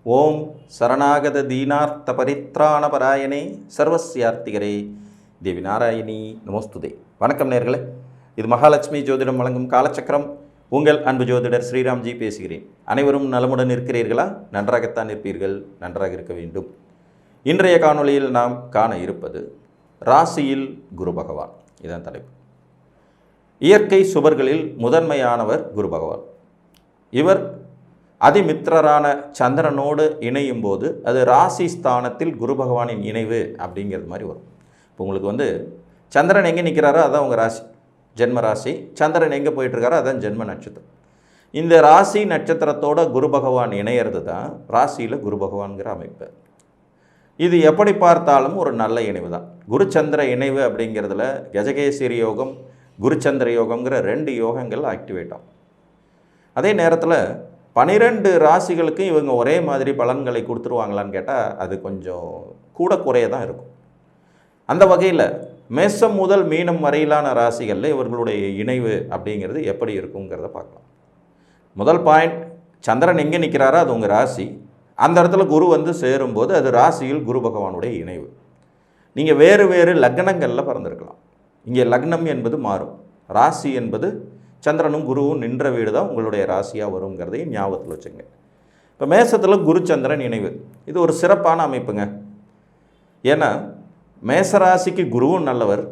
ஓம் சரணாகத தீனார்த்த பரித்ராணபராயணே சர்வஸ்யார்த்திகரே தேவி நாராயணி நமோஸ்துதே. வணக்கம் நேர்களே, இது மகாலட்சுமி ஜோதிடம் வழங்கும் காலச்சக்கரம். உங்கள் அன்பு ஜோதிடர் ஸ்ரீராம்ஜி பேசுகிறேன். அனைவரும் நலமுடன் இருக்கிறீர்களா? நன்றாகத்தான் இருப்பீர்கள், நன்றாக இருக்க வேண்டும். இன்றைய காணொளியில் நாம் காண இருப்பது ராசியில் குரு பகவான். இதான் தலைப்பு. இயற்கை சுபர்களில் முதன்மையானவர் குரு பகவான். இவர் அதிமித்திரரான சந்திரனோடு இணையும் போது அது ராசி ஸ்தானத்தில் குரு பகவானின் இணைவு அப்படிங்கிறது மாதிரி வரும். இப்போ உங்களுக்கு சந்திரன் எங்கே நிற்கிறாரோ அதான் உங்கள் ராசி, ஜென்ம ராசி. சந்திரன் எங்கே போயிட்டுருக்காரோ அதான் ஜென்ம நட்சத்திரம். இந்த ராசி நட்சத்திரத்தோட குரு பகவான் இணையிறது தான் ராசியில் குரு பகவான்கிற அமைப்பு. இது எப்படி பார்த்தாலும் ஒரு நல்ல இணைவு தான். குருச்சந்திர இணைவு அப்படிங்கிறதுல கஜகேசரி யோகம், குருச்சந்திர யோகங்கிற 2 யோகங்கள் ஆக்டிவேட் ஆகும். அதே நேரத்தில் 12 ராசிகளுக்கும் இவங்க ஒரே மாதிரி பலன்களை கொடுத்துருவாங்களான்னு கேட்டால் அது கொஞ்சம் கூட குறைய தான் இருக்கும். அந்த வகையில் மேஷம் முதல் மீனம் வரையிலான ராசிகளில் இவர்களுடைய இணைவு அப்படிங்கிறது எப்படி இருக்குங்கிறத பார்க்கலாம். முதல் பாயிண்ட், சந்திரன் எங்கே நிற்கிறாரோ அது உங்கள் ராசி. அந்த இடத்துல குரு சேரும்போது அது ராசியில் குரு பகவானுடைய இணைவு. நீங்கள் வேறு வேறு லக்னங்களில் பிறந்திருக்கலாம். இங்கே லக்னம் என்பது மாறும். ராசி என்பது சந்திரனும் குருவும் நின்ற வீடு தான் உங்களுடைய ராசியாக வருங்கிறதையும் ஞாபகத்தில் வச்சுங்க. இப்போ மேசத்தில் குரு சந்திரன் இணைவு, இது ஒரு சிறப்பான அமைப்புங்க. ஏன்னா மேசராசிக்கு குருவும் நல்லவர்,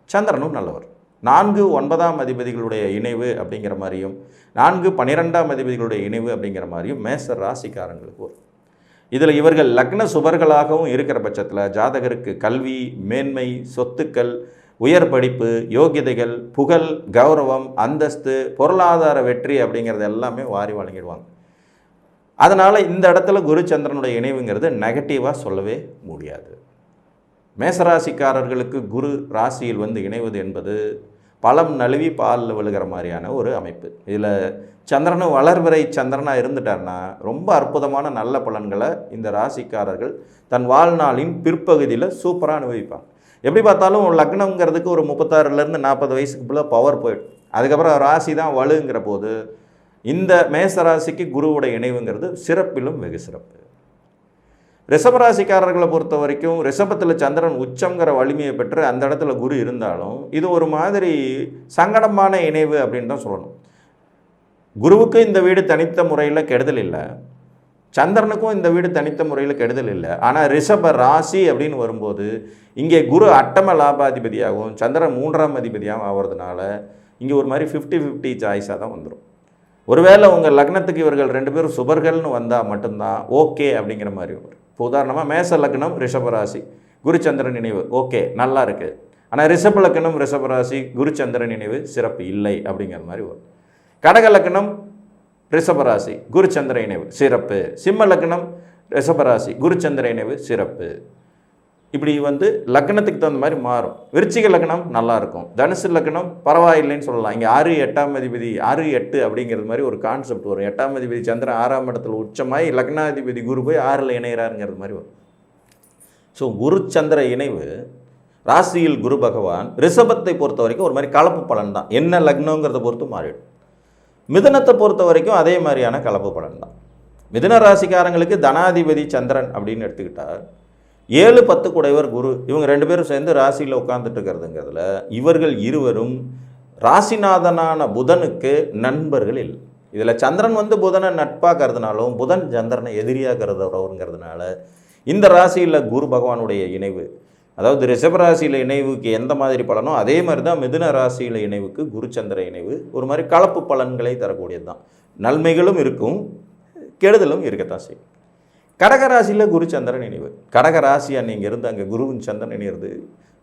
சந்திரனும் நல்லவர். 4, 9ஆம் அதிபதிகளுடைய இணைவு அப்படிங்கிற மாதிரியும் 4, 12ஆம் அதிபதிகளுடைய இணைவு அப்படிங்கிற மாதிரியும் மேச ராசிக்காரங்களுக்கு வரும். இதில் இவர்கள் லக்ன சுபர்களாகவும் இருக்கிற பட்சத்தில் ஜாதகருக்கு கல்வி, மேன்மை, சொத்துக்கள், உயர் படிப்பு, யோகியதைகள், புகழ், கௌரவம், அந்தஸ்து, பொருளாதார வெற்றி அப்படிங்கிறது எல்லாமே வாரி வழங்கிடுவாங்க. அதனால் இந்த இடத்துல குரு சந்திரனுடைய இணைவுங்கிறது நெகட்டிவாக சொல்லவே முடியாது. மேசராசிக்காரர்களுக்கு குரு ராசியில் இணைவது என்பது பழம் நழுவி பாலில் விழுகிற மாதிரியான ஒரு அமைப்பு. இதில் சந்திரனும் வளர்விரை சந்திரனாக இருந்துட்டார்னா ரொம்ப அற்புதமான நல்ல பலன்களை இந்த ராசிக்காரர்கள் தன் வாழ்நாளின் பிற்பகுதியில் சூப்பராக அனுபவிப்பாங்க. எப்படி பார்த்தாலும் லக்னங்கிறதுக்கு ஒரு 36லேருந்து 40 வயசுக்குள்ளே பவர் போயிடும். அதுக்கப்புறம் ராசி தான் வலுங்கிற போது இந்த மேசராசிக்கு குருவோட இணைவுங்கிறது சிறப்பிலும் வெகு சிறப்பு. ரிஷபராசிக்காரர்களை பொறுத்த வரைக்கும் ரிஷபத்தில் சந்திரன் உச்சங்கிற வலிமையை பெற்று அந்த இடத்துல குரு இருந்தாலும் இது ஒரு மாதிரி சங்கடமான இணைவு அப்படின்னு தான் சொல்லணும். குருவுக்கு இந்த வீடு தனித்த முறையில் கெடுதல் இல்லை, சந்திரனுக்கும் இந்த வீடு தனித்த முறையில் கெடுதல் இல்லை. ஆனால் ரிஷப ராசி அப்படின்னு வரும்போது இங்கே குரு அட்டம லாபாதிபதியாகவும் சந்திரன் 3ஆம் அதிபதியாகவும் ஆகிறதுனால இங்கே ஒரு மாதிரி 50-50 சாய்ஸாக தான் வந்துடும். ஒருவேளை உங்கள் லக்னத்துக்கு இவர்கள் 2 பேரும் சுபர்கள்னு வந்தால் மட்டும்தான் ஓகே அப்படிங்கிற மாதிரி வரும். இப்போ உதாரணமாக மேச லக்னம் ரிஷபராசி குருச்சந்திரன் நினைவு ஓகே நல்லா இருக்குது, ஆனால் ரிஷப லக்னம் ரிஷபராசி குருச்சந்திரன் நினைவு சிறப்பு இல்லை அப்படிங்கிற மாதிரி வரும். கடக லக்னம் ரிஷபராசி குருச்சந்திர இணைவு சிறப்பு, சிம்ம லக்னம் ரிஷபராசி குருச்சந்திர இணைவு சிறப்பு. இப்படி லக்னத்துக்கு தகுந்த மாதிரி மாறும். விருச்சிக லக்னம் நல்லாயிருக்கும், தனுசு லக்னம் பரவாயில்லைன்னு சொல்லலாம். இங்கே 6, 8ஆம் அதிபதி 6, 8 அப்படிங்கிறது மாதிரி ஒரு கான்செப்ட் வரும். 8ஆம் அதிபதி சந்திரன் 6ஆம் இடத்துல உச்சமாய் லக்னாதிபதி குரு போய் 6ல் இணைகிறாருங்கிறது மாதிரி வரும். ஸோ குருச்சந்திர இணைவு ராசியில் குரு பகவான் ரிஷபத்தை பொறுத்த வரைக்கும் ஒரு மாதிரி கலப்பு பலன் தான். என்ன லக்னங்கிறத பொறுத்து மாறிடும். மிதுனத்தை பொறுத்த வரைக்கும் அதே மாதிரியான கலப்பு பலன் தான். மிதுன ராசிக்காரங்களுக்கு தனாதிபதி சந்திரன் அப்படின்னு எடுத்துக்கிட்டால் 7, 10 குடைவர் குரு, இவங்க 2 பேரும் சேர்ந்து ராசியில் உட்கார்ந்துட்டு இருக்கிறதுங்கிறதுல இவர்கள் இருவரும் ராசிநாதனான புதனுக்கு நண்பர்கள் இல்லை. இதில் சந்திரன் புதனை நட்பாக்கிறதுனாலும் புதன் சந்திரனை எதிரியாக கருதுறவருங்கிறதுனால இந்த ராசியில் குரு பகவானுடைய இணைவு, அதாவது ரிஷபராசியில் இணைவுக்கு எந்த மாதிரி பலனோ அதே மாதிரி தான் மிதுன ராசியில் இணைவுக்கு குருச்சந்திர இணைவு ஒரு மாதிரி கலப்பு பலன்களை தரக்கூடியது தான். நன்மைகளும் இருக்கும், கெடுதலும் இருக்கத்தான் செய்யும். கடகராசியில் குருச்சந்திரன் இணைவு, கடகராசியாக நீங்கள் இருந்து அங்கே குருவின் சந்திரன் இணையிறது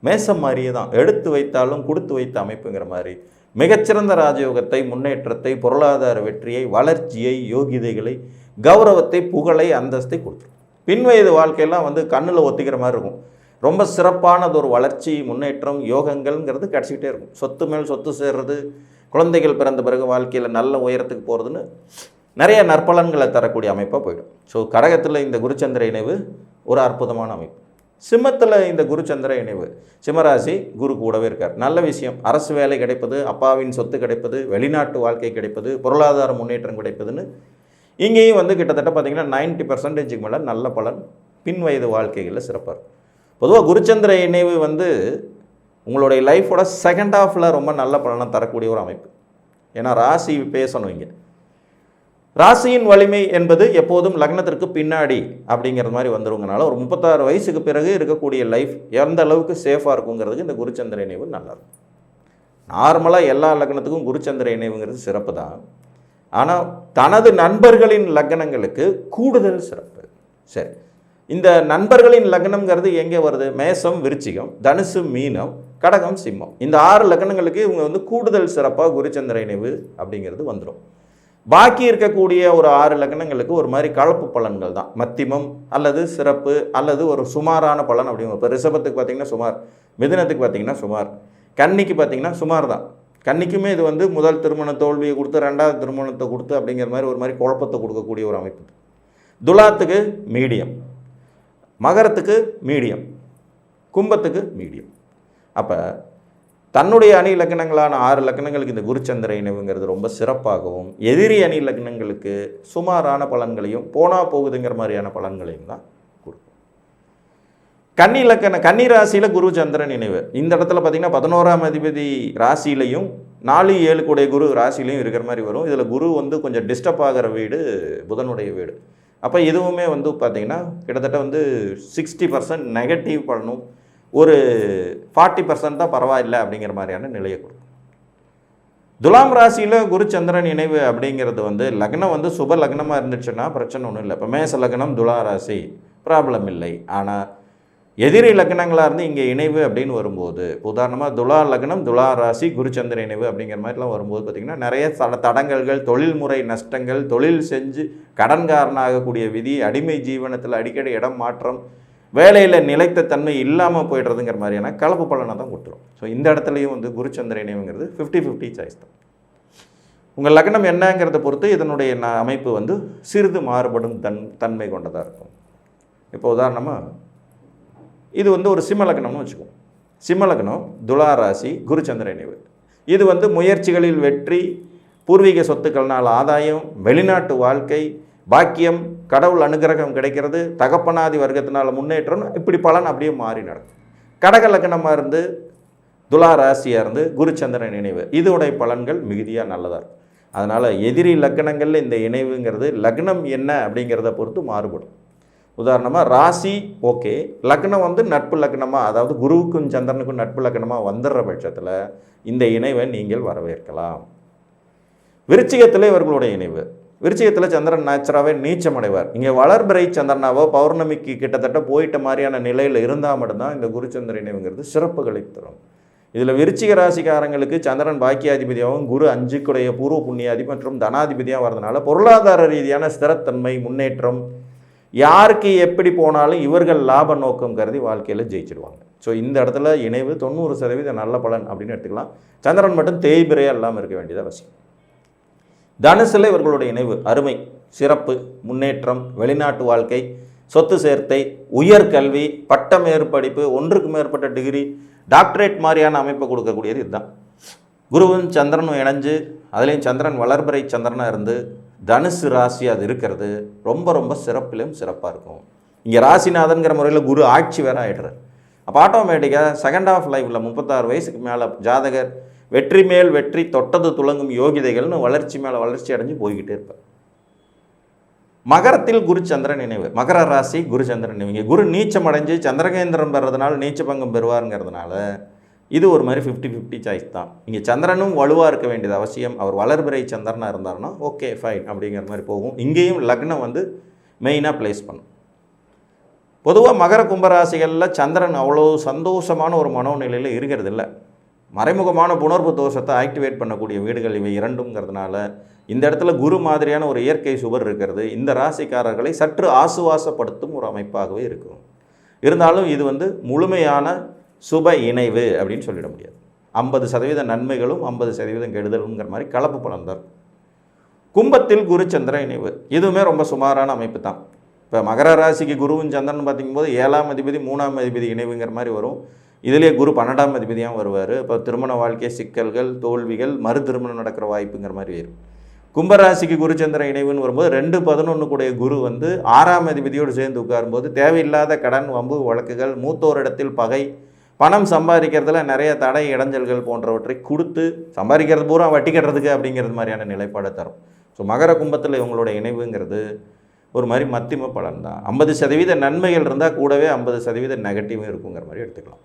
மேசம் மாதிரியே தான். எடுத்து வைத்தாலும் கொடுத்து வைத்த அமைப்புங்கிற மாதிரி மிகச்சிறந்த ராஜயோகத்தை, முன்னேற்றத்தை, பொருளாதார வெற்றியை, வளர்ச்சியை, யோகிதைகளை, கௌரவத்தை, புகழை, அந்தஸ்தை கொடுத்துரும். பின்வயது வாழ்க்கையெல்லாம் கண்ணில் ஒத்திக்கிற மாதிரி இருக்கும். ரொம்ப சிறப்பானது ஒரு வளர்ச்சி, முன்னேற்றம், யோகங்கள்ங்கிறது கிடச்சிக்கிட்டே இருக்கும். சொத்து மேல் சொத்து சேர்றது, குழந்தைகள் பிறந்த பிறகு வாழ்க்கையில் நல்ல உயரத்துக்கு போகிறதுன்னு நிறைய நற்பலன்களை தரக்கூடிய அமைப்பாக போயிடும். ஸோ கடகத்தில் இந்த குருச்சந்திர இணைவு ஒரு அற்புதமான அமைப்பு. சிம்மத்தில் இந்த குருச்சந்திர இணைவு, சிம்மராசி குரு கூடவே இருக்கார். நல்ல விஷயம், அரசு வேலை கிடைப்பது, அப்பாவின் சொத்து கிடைப்பது, வெளிநாட்டு வாழ்க்கை கிடைப்பது, பொருளாதார முன்னேற்றம் கிடைப்பதுன்னு இங்கேயும் வந்து கிட்டத்தட்ட பார்த்திங்கன்னா 90% மேலே நல்ல பலன் பின் வயது வாழ்க்கைகளில் சிறப்பாக இருக்கும். பொதுவாக குருச்சந்திர இணைவு வந்து உங்களுடைய லைஃபோட செகண்ட் ஹாஃபில் ரொம்ப நல்ல பலனை தரக்கூடிய ஒரு அமைப்பு. ஏன்னா ராசி பேசணும் இங்கே. ராசியின் வலிமை என்பது எப்போதும் லக்னத்திற்கு பின்னாடி அப்படிங்கிற மாதிரி வந்துருங்கனால ஒரு 36 வயசுக்கு பிறகு இருக்கக்கூடிய லைஃப் எந்த அளவுக்கு சேஃபாக இருக்குங்கிறதுக்கு இந்த குருச்சந்திர இணைவு நல்லாயிருக்கும். நார்மலாக எல்லா லக்னத்துக்கும் குருச்சந்திர இணைவுங்கிறது சிறப்பு தான். ஆனால் தனது நண்பர்களின் லக்னங்களுக்கு கூடுதல் சிறப்பு. சரி, இந்த நண்பர்களின் லக்னம்ங்கிறது எங்கே வருது? மேசம், விருச்சிகம், தனுசு, மீனம், கடகம், சிம்மம். இந்த 6 லக்னங்களுக்கு இவங்க வந்து கூடுதல் சிறப்பாக குருச்சந்திர இணைவு அப்படிங்கிறது வந்துடும். பாக்கி இருக்கக்கூடிய ஒரு 6 லக்னங்களுக்கு ஒரு மாதிரி கலப்பு பலன்கள் தான். மத்தியமம் அல்லது சிறப்பு அல்லது ஒரு சுமாரான பலன் அப்படிங்கிற. இப்போ ரிஷபத்துக்கு பார்த்திங்கன்னா சுமார், மிதுனத்துக்கு பார்த்திங்கன்னா சுமார், கன்னிக்கு பார்த்திங்கன்னா சுமார் தான். கன்னிக்குமே இது வந்து முதல் திருமண தோல்வியை கொடுத்து 2வது திருமணத்தை கொடுத்து அப்படிங்கிற மாதிரி ஒரு மாதிரி குழப்பத்தை கொடுக்கக்கூடிய ஒரு அமைப்பு. துலாத்துக்கு மீடியம், மகரத்துக்கு மீடியம், கும்பத்துக்கு மீடியம். அப்போ தன்னுடைய அணி லக்னங்களான 6 லக்னங்களுக்கு இந்த குருச்சந்திர இணைவுங்கிறது ரொம்ப சிறப்பாகவும், எதிரி அணி லக்னங்களுக்கு சுமாரான பலன்களையும் போனா போகுதுங்கிற மாதிரியான பலன்களையும் தான் கொடுக்கும். கன்னி ராசியில் குரு சந்திரன் இணைவு. இந்த இடத்துல பார்த்திங்கன்னா 11ஆம் அதிபதி ராசியிலையும் 4, 7 கூடிய குரு ராசிலையும் இருக்கிற மாதிரி வரும். இதில் குரு வந்து கொஞ்சம் டிஸ்டர்ப் ஆகிற வீடு புதனுடைய வீடு. அப்போ இதுவுமே வந்து பார்த்திங்கன்னா கிட்டத்தட்ட வந்து 60% நெகட்டிவ் பலனும், ஒரு 40% தான் பரவாயில்லை அப்படிங்கிற மாதிரியான நிலையை கொடுக்கும். துலாம் ராசியில் குரு சந்திரன் இணைவு அப்படிங்கிறது வந்து லக்னம் வந்து சுப லக்னமாக இருந்துச்சுன்னா பிரச்சனை ஒன்றும் இல்லை. இப்போ மேச லக்னம் துலா ராசி ப்ராப்ளம் இல்லை. ஆனால் எதிரி லக்னங்களாக இருந்து இங்கே இணைவு அப்படின்னு வரும்போது, உதாரணமாக துலா லக்னம் துலா ராசி குருச்சந்திர இணைவு அப்படிங்கிற மாதிரிலாம் வரும்போது பார்த்திங்கன்னா நிறைய தடங்கல்கள், தொழில்முறை நஷ்டங்கள், தொழில் செஞ்சு கடன்காரன் ஆகக்கூடிய விதி, அடிமை ஜீவனத்தில் அடிக்கடி இடம் மாற்றம், வேலையில் நிலைத்த தன்மை இல்லாமல் போய்டுறதுங்கிற மாதிரியான கலப்பு பலனை தான் கொடுத்துரும். ஸோ இந்த இடத்துலையும் வந்து குருச்சந்திர இணைவுங்கிறது 50-50 சாய்ஸ் தான். உங்கள் லக்னம் என்னங்கிறத பொறுத்து இதனுடைய அமைப்பு வந்து சிறிது மாறுபடும் தன்மை கொண்டதாக இருக்கும். இப்போ உதாரணமாக இது வந்து ஒரு சிம்ம லக்னம்னு வச்சுக்குவோம். சிம்ம லக்னம் துலா ராசி குருச்சந்திர இணைவு. இது வந்து முயற்சிகளில் வெற்றி, பூர்வீக சொத்துக்கள்னால் ஆதாயம், வெளிநாட்டு வாழ்க்கை, பாக்கியம், கடவுள் அனுகிரகம் கிடைக்கிறது, தகப்பனாதி வர்க்கத்தினால் முன்னேற்றம், இப்படி பலன் அப்படியே மாறி நடக்கும். கடக லக்னமாக இருந்து துலா ராசியாக இருந்து குருச்சந்திரன் இணைவு, இதோடைய பலன்கள் மிகுதியாக நல்லதாக இருக்கும். அதனால் எதிரி லக்னங்களில் இந்த இணைவுங்கிறது லக்னம் என்ன அப்படிங்கிறத பொறுத்து மாறுபடும். உதாரணமாக ராசி ஓகே, லக்னம் வந்து நட்பு லக்னமாக, அதாவது குருவுக்கும் சந்திரனுக்கும் நட்பு லக்னமாக வந்துடுற பட்சத்தில் இந்த இணைவை நீங்கள் வரவேற்கலாம். விருச்சிகத்தில் இவர்களுடைய இணைவு. விருச்சிகத்தில் சந்திரன் நேச்சராகவே நீச்சம் அடைவார். இங்கே வளர்பிறை சந்திரனாவோ பௌர்ணமிக்கு கிட்டத்தட்ட போயிட்ட மாதிரியான நிலையில் இருந்தால் மட்டும்தான் இந்த குருச்சந்திர இணைவுங்கிறது சிறப்புகளை தரும். இதில் விருச்சிக ராசிக்காரங்களுக்கு சந்திரன் பாக்கியாதிபதியாகவும் குரு 5 பூர்வ புண்ணியாதி மற்றும் தனாதிபதியாக வரதுனால பொருளாதார ரீதியான ஸ்திரத்தன்மை, முன்னேற்றம், யாருக்கு எப்படி போனாலும் இவர்கள் லாப நோக்கம் கருதி வாழ்க்கையில் ஜெயிச்சிடுவாங்க. ஸோ இந்த இடத்துல இணைவு 90% நல்ல பலன் அப்படின்னு எடுத்துக்கலாம். சந்திரன் மட்டும் தேய்பிரையாக இல்லாமல் இருக்க வேண்டியது அவசியம். தனுசில் இவர்களுடைய இணைவு அருமை, சிறப்பு, முன்னேற்றம், வெளிநாட்டு வாழ்க்கை, சொத்து சேர்த்தை, உயர்கல்வி, பட்ட மேற்படிப்பு, 1க்கு மேற்பட்ட டிகிரி, டாக்டரேட் மாதிரியான அமைப்பை கொடுக்கக்கூடியது இதுதான். குருவும் சந்திரனும் இணைஞ்சு அதுலேயும் சந்திரன் வளர்பிறை சந்திரனாக இருந்து தனுசு ராசி அது இருக்கிறது ரொம்ப ரொம்ப சிறப்பிலும் சிறப்பாக இருக்கும். இங்கே ராசிநாதன்கிற முறையில் குரு ஆட்சி வேற ஆகிடுறார். அப்போ ஆட்டோமேட்டிக்காக செகண்ட் ஆஃப் லைஃப்பில் 36 வயசுக்கு மேலே ஜாதகர் வெற்றி மேல் வெற்றி, தொட்டது துலங்கும் யோகிதைகள்னு வளர்ச்சி மேலே வளர்ச்சி அடைஞ்சு போய்கிட்டே இருப்பார். மகரத்தில் குரு சந்திரன் இணைவு. மகர ராசி குரு சந்திரன் இணைவு. இங்கே குரு நீச்சம் அடைஞ்சு சந்திரகேந்திரம் பெறதுனால நீச்ச பங்கம் பெறுவாருங்கிறதுனால இது ஒரு மாதிரி 50-50 சாய்ஸ் தான். இங்கே சந்திரனும் வலுவாக இருக்க வேண்டியது அவசியம். அவர் வளர்பிறை சந்திரனாக இருந்தாருன்னா ஓகே ஃபைன் அப்படிங்கிற மாதிரி போகும். இங்கேயும் லக்னம் வந்து மெயினாக பிளேஸ் பண்ணும். பொதுவாக மகர கும்பராசிகளில் சந்திரன் அவ்வளோ சந்தோஷமான ஒரு மனோநிலையில் இருக்கிறது இல்லை. மறைமுகமான புணர்வு தோஷத்தை ஆக்டிவேட் பண்ணக்கூடிய வீடுகள் இவை இரண்டுங்கிறதுனால இந்த இடத்துல குரு மாதிரியான ஒரு இயற்கை சுபர் இருக்கிறது இந்த ராசிக்காரர்களை சற்று ஆசுவாசப்படுத்தும் ஒரு அமைப்பாகவே இருக்கும். இருந்தாலும் இது வந்து முழுமையான சுப இணைவு அப்படின்னு சொல்லிட முடியாது. 50% நன்மைகளும் 50% கெடுதலுங்கிற மாதிரி கலப்பு பலன் தான். கும்பத்தில் குரு சந்திர இணைவு இதுவுமே ரொம்ப சுமாரான அமைப்பு தான். இப்போ மகர ராசிக்கு குருவும் சந்திரன் பார்த்திங்கும்போது 7ஆம் அதிபதி 3ஆம் அதிபதி இணைவுங்கிற மாதிரி வரும். இதிலே குரு 12ஆம் அதிபதியாக வருவார். இப்போ திருமண வாழ்க்கை சிக்கல்கள், தோல்விகள், மறு திருமணம் நடக்கிற வாய்ப்புங்கிற மாதிரி வரும். கும்பராசிக்கு குருச்சந்திர இணைவுன்னு வரும்போது 2-11 கூடிய குரு வந்து 6ஆம் அதிபதியோடு சேர்ந்து உட்காரும்போது தேவையில்லாத கடன், வம்பு வழக்குகள், மூத்தோரிடத்தில் பகை, பணம் சம்பாதிக்கிறதுல நிறைய தடை இடைஞ்சல்கள் போன்றவற்றை கொடுத்து சம்பாதிக்கிறது பூரா வட்டி கட்டுறதுக்கு அப்படிங்கிறது மாதிரியான நிலைப்பாடை தரும். ஸோ மகர கும்பத்தில் இவங்களோட இணைவுங்கிறது ஒரு மாதிரி மத்திம பலன் தான். 50% நன்மைகள் இருந்தால் கூடவே 50% நெகட்டிவும் இருக்குங்கிற மாதிரி எடுத்துக்கலாம்.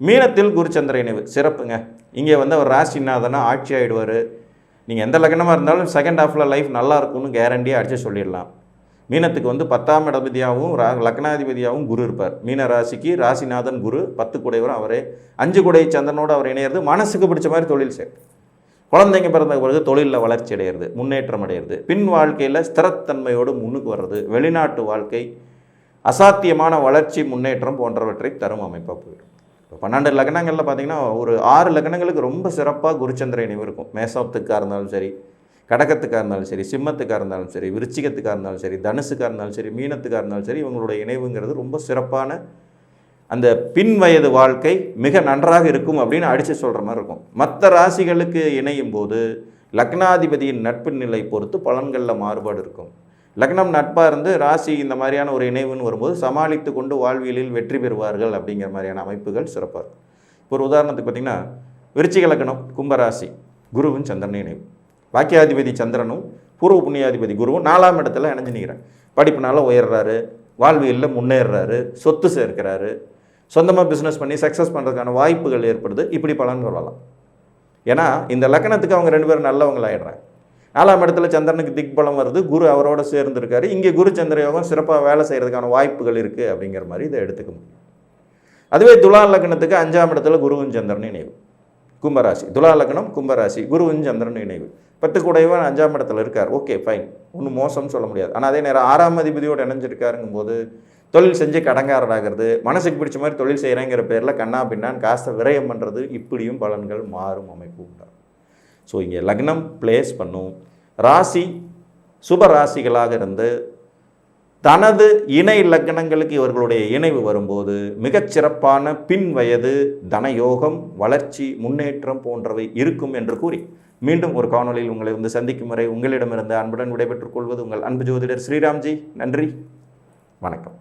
மீனத்தில் குருச்சந்திர இணைவு சிறப்புங்க. இங்கே வந்து அவர் ராசிநாதனா ஆட்சி ஆகிடுவார். நீங்கள் எந்த லக்னமாக இருந்தாலும் செகண்ட் ஹாஃபில் லைஃப் நல்லா இருக்கும்னு கேரண்டியாக அடித்து சொல்லிடலாம். மீனத்துக்கு வந்து 10ஆம் இடபதியாகவும் லக்னாதிபதியாகவும் குரு இருப்பார். மீன ராசிக்கு ராசிநாதன் குரு, 10 கூடையவரும் அவரே, 5 கூடை சந்திரனோடு அவர் இணையிறது மனசுக்கு பிடிச்ச மாதிரி தொழில் செய்யும். குழந்தைங்க பிறந்த பிறகு தொழிலில் வளர்ச்சி அடையிறது, முன்னேற்றம் அடையிறது, பின் வாழ்க்கையில் ஸ்திரத்தன்மையோடு முன்னுக்கு வர்றது, வெளிநாட்டு வாழ்க்கை, அசாத்தியமான வளர்ச்சி முன்னேற்றம் போன்றவற்றை தரும் அமைப்பாக போயிடும். இப்போ 12 லக்னங்களில் பார்த்திங்கன்னா ஒரு 6 லக்னங்களுக்கு ரொம்ப சிறப்பாக குருச்சந்திர இணைவு இருக்கும். மேசத்துக்காக இருந்தாலும் சரி, கடகத்துக்காக இருந்தாலும் சரி, சிம்மத்துக்காக இருந்தாலும் சரி, விருச்சிகத்துக்காக இருந்தாலும் சரி, தனுசுக்காக இருந்தாலும் சரி, மீனத்துக்காக இருந்தாலும் சரி, இவங்களுடைய இணைவுங்கிறது ரொம்ப சிறப்பான அந்த பின் வயது வாழ்க்கை மிக நன்றாக இருக்கும் அப்படின்னு அடித்து சொல்கிற மாதிரி இருக்கும். மற்ற ராசிகளுக்கு இணையும் போது லக்னாதிபதியின் நட்பு நிலை பொறுத்து பலன்களில் மாறுபாடு இருக்கும். லக்னம் நட்பாக இருந்து ராசி இந்த மாதிரியான ஒரு இணைவுன்னு வரும்போது சமாளித்து கொண்டு வாழ்வியலில் வெற்றி பெறுவார்கள் அப்படிங்கிற மாதிரியான அமைப்புகள் சிறப்பாக இருக்கும். இப்போ ஒரு உதாரணத்துக்கு பார்த்திங்கன்னா விருச்சிக லக்னம் கும்பராசி குருவும் சந்திரன் இணைவு, பாக்கியாதிபதி சந்திரனும் பூர்வ புண்ணியாதிபதி குருவும் 4ஆம் இடத்துல இணைஞ்சு நிற்கிறார். படிப்புனால உயர்றாரு, வாழ்வியலில் முன்னேறாரு, சொத்து சேர்க்கிறாரு, சொந்தமாக பிஸ்னஸ் பண்ணி சக்ஸஸ் பண்ணுறதுக்கான வாய்ப்புகள் ஏற்படுது. இப்படி பலன் சொல்லலாம். ஏன்னா இந்த லக்னத்துக்கு அவங்க 2 பேரும் நல்லவங்களாயிடுறாங்க. 4ஆம் இடத்துல சந்திரனுக்கு திக்பலம் வருது, குரு அவரோட சேர்ந்துருக்காரு. இங்கே குரு சந்திர யோகம் சிறப்பாக வேலை செய்கிறதுக்கான வாய்ப்புகள் இருக்குது அப்படிங்கிற மாதிரி இதை எடுத்துக்க முடியும். அதுவே துலா லக்னத்துக்கு 5ஆம் இடத்துல குருவும் சந்திரன் இணைவு, கும்பராசி துலா லக்னம் கும்பராசி குருவும் சந்திரன் இணைவு, 10 கூடையவன் 5ஆம் இடத்துல இருக்கார். ஓகே ஃபைன், ஒன்றும் மோசம்னு சொல்ல முடியாது. ஆனால் அதே நேரம் 6ஆம் அதிபதியோடு இணைஞ்சிருக்காருங்கும் போது தொழில் செஞ்சு கடங்காரராகிறது, மனசுக்கு பிடிச்ச மாதிரி தொழில் செய்கிறேங்கிற பேரில் கண்ணா பின்னான்னு காசை விரயம் பண்ணுறது, இப்படியும் பலன்கள் மாறும் அமைப்பு உண்டாகும். ஸோ இங்கே லக்னம் பிளேஸ் பண்ணும். ராசி சுப ராசிகளாக இருந்து தனது இணை லக்னங்களுக்கு இவர்களுடைய இணைவு வரும்போது மிகச்சிறப்பான பின் வயது தனயோகம், வளர்ச்சி, முன்னேற்றம் போன்றவை இருக்கும் என்று கூறி மீண்டும் ஒரு காணொலியில் உங்களை வந்து சந்திக்கும் வரை உங்களிடமிருந்து அன்புடன் விடைபெற்றுக் கொள்வது உங்கள் அன்பு ஜோதிடர் ஸ்ரீராம்ஜி. நன்றி, வணக்கம்.